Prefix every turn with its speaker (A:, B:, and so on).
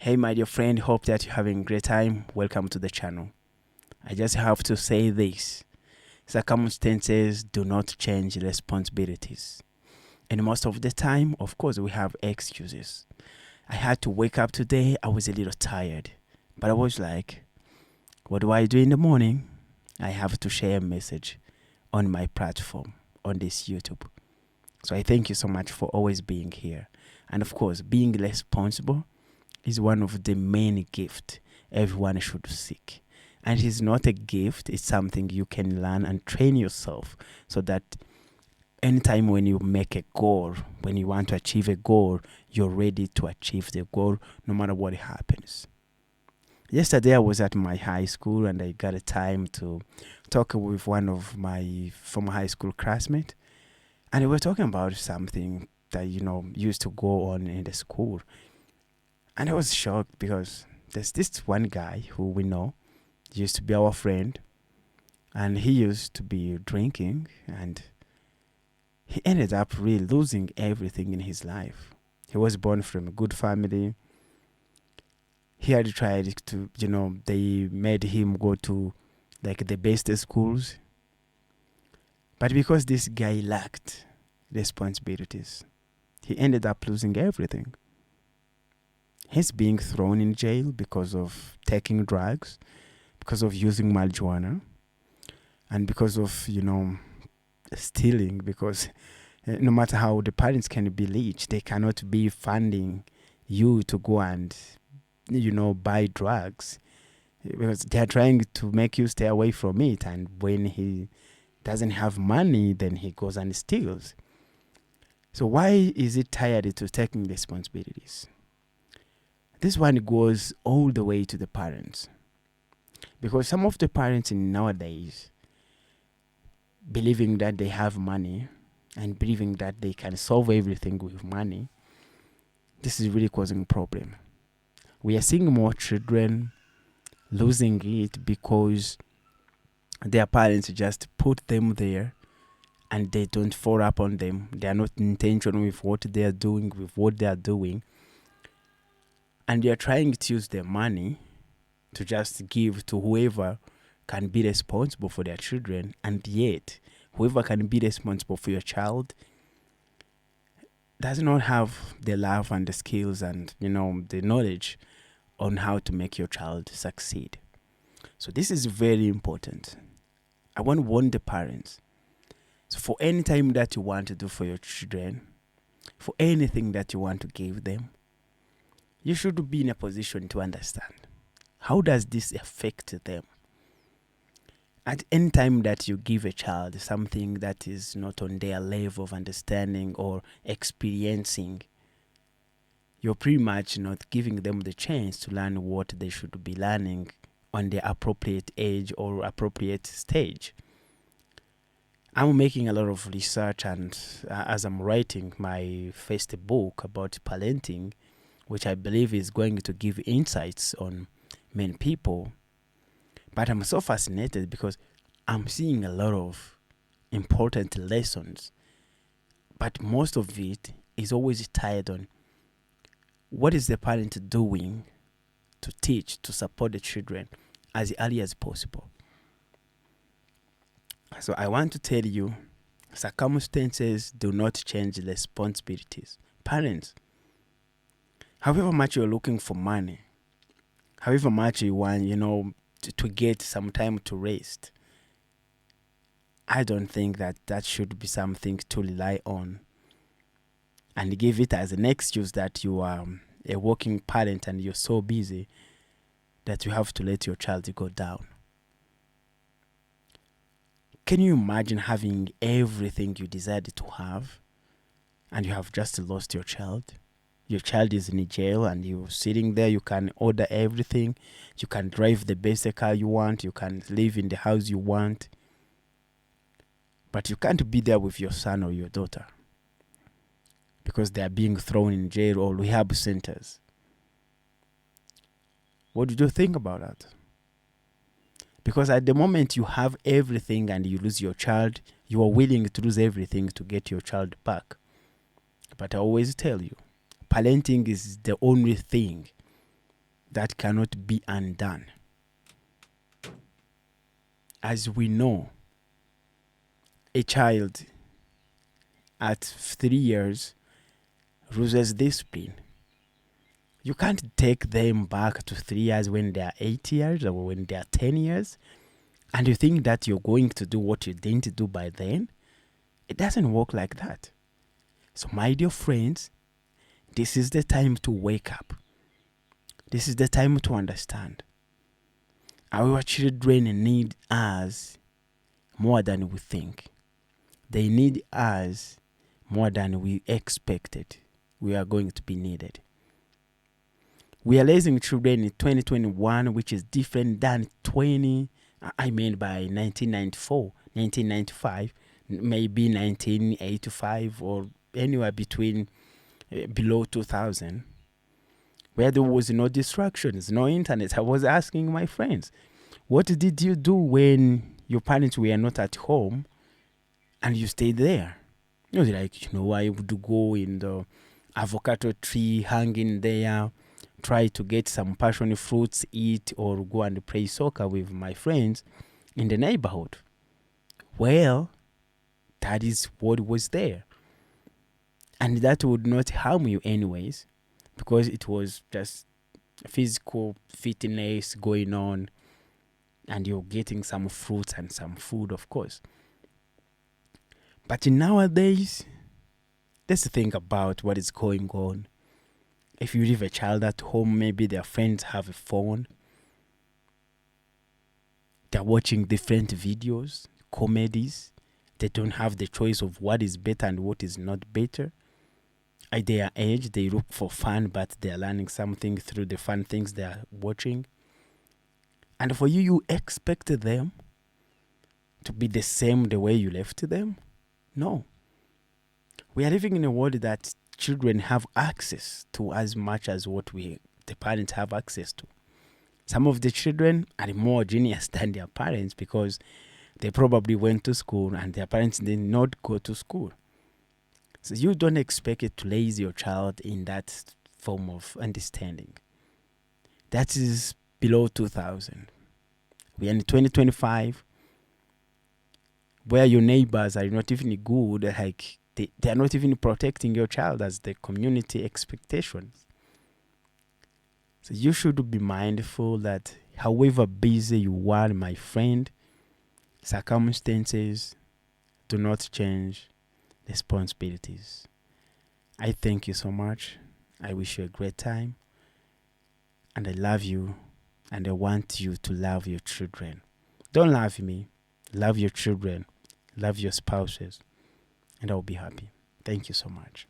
A: Hey, my dear friend, hope that you're having a great time. Welcome to the channel. I just have to say this. Circumstances do not change responsibilities. And most of the time, of course, we have excuses. I had to wake up today. I was a little tired. But I was like, what do I do in the morning? I have to share a message on my platform, on this YouTube. So I thank you so much for always being here. And of course, being responsible is one of the main gifts everyone should seek. And it is not a gift, it's something you can learn and train yourself so that anytime when you make a goal, when you want to achieve a goal, you're ready to achieve the goal no matter what happens. Yesterday I was at my high school and I got a time to talk with one of my former high school classmates. And we were talking about something that, used to go on in the school. And I was shocked because there's this one guy who we know used to be our friend, and he used to be drinking, and he ended up really losing everything in his life. He was born from a good family. He had tried to, they made him go to like the best schools. But because this guy lacked responsibilities, he ended up losing everything. He's being thrown in jail because of taking drugs, because of using marijuana, and because of, stealing, because no matter how the parents can be rich, they cannot be funding you to go and, buy drugs, because they're trying to make you stay away from it. And when he doesn't have money, then he goes and steals. So why is it tired to taking responsibilities? This one goes all the way to the parents. Because some of the parents in nowadays, believing that they have money and believing that they can solve everything with money, this is really causing a problem. We are seeing more children losing it because their parents just put them there and they don't follow up on them. They are not intentional with what they are doing, with what they are doing. And they are trying to use their money to just give to whoever can be responsible for their children. And yet, whoever can be responsible for your child does not have the love and the skills and, the knowledge on how to make your child succeed. So this is very important. I want to warn the parents. So for any time that you want to do for your children, for anything that you want to give them, you should be in a position to understand. How does this affect them? At any time that you give a child something that is not on their level of understanding or experiencing, you're pretty much not giving them the chance to learn what they should be learning on their appropriate age or appropriate stage. I'm making a lot of research, and as I'm writing my first book about parenting, which I believe is going to give insights on many people. But I'm so fascinated because I'm seeing a lot of important lessons. But most of it is always tied on what is the parent doing to teach, to support the children as early as possible. So I want to tell you, circumstances do not change responsibilities. Parents, however much you're looking for money, however much you want, to get some time to rest, I don't think that should be something to rely on and give it as an excuse that you are a working parent and you're so busy that you have to let your child go down. Can you imagine having everything you desired to have and you have just lost your child? Your child is in jail and you're sitting there. You can order everything. You can drive the best car you want. You can live in the house you want. But you can't be there with your son or your daughter because they are being thrown in jail or rehab centers. What did you think about that? Because at the moment you have everything and you lose your child, you are willing to lose everything to get your child back. But I always tell you, parenting is the only thing that cannot be undone. As we know, a child at 3 years loses discipline. You can't take them back to 3 years when they are 8 years or when they are 10 years, and you think that you're going to do what you didn't do by then. It doesn't work like that. So, my dear friends, this is the time to wake up. This is the time to understand. Our children need us more than we think. They need us more than we expected. We are going to be needed. We are raising children in 2021, which is different than by 1994, 1995, maybe 1985, or anywhere between below 2000, where there was no distractions, no internet. I was asking my friends, what did you do when your parents were not at home and you stayed there? You know, like, I would go in the avocado tree hanging there, try to get some passion fruits, eat, or go and play soccer with my friends in the neighborhood. Well, that is what was there. And that would not harm you anyways, because it was just physical fitness going on, and you're getting some fruits and some food, of course. But nowadays, let's think about what is going on. If you leave a child at home, maybe their friends have a phone. They're watching different videos, comedies. They don't have the choice of what is better and what is not better. At their age, they look for fun, but they're learning something through the fun things they are watching. And for you, you expect them to be the same the way you left them? No. We are living in a world that children have access to as much as what the parents have access to. Some of the children are more genius than their parents because they probably went to school and their parents did not go to school. So you don't expect it to raise your child in that form of understanding. That is below 2000. We are in 2025, where your neighbors are not even good, like they are not even protecting your child as the community expectations. So you should be mindful that however busy you are, my friend, circumstances do not change responsibilities. I thank you so much. I wish you a great time. And I love you. And I want you to love your children. Don't love me. Love your children. Love your spouses. And I'll be happy. Thank you so much.